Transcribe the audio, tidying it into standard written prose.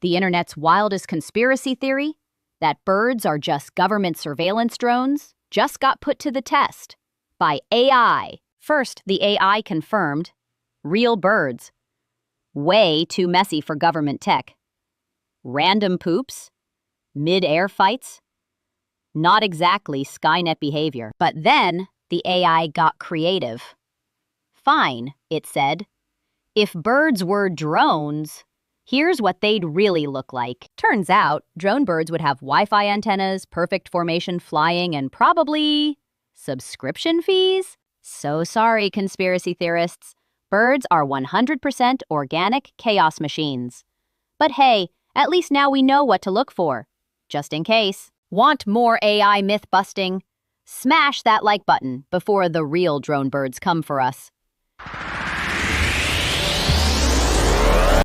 The internet's wildest conspiracy theory, that birds are just government surveillance drones, just got put to the test by AI. First, the AI confirmed real birds. Way too messy for government tech. Random poops. Mid-air fights. Not exactly Skynet behavior. But then the AI got creative. Fine, it said. If birds were drones, here's what they'd really look like. Turns out, drone birds would have Wi-Fi antennas, perfect formation flying, and probably subscription fees? So sorry, conspiracy theorists. Birds are 100% organic chaos machines. But hey, at least now we know what to look for. Just in case. Want more AI myth busting? Smash that like button before the real drone birds come for us.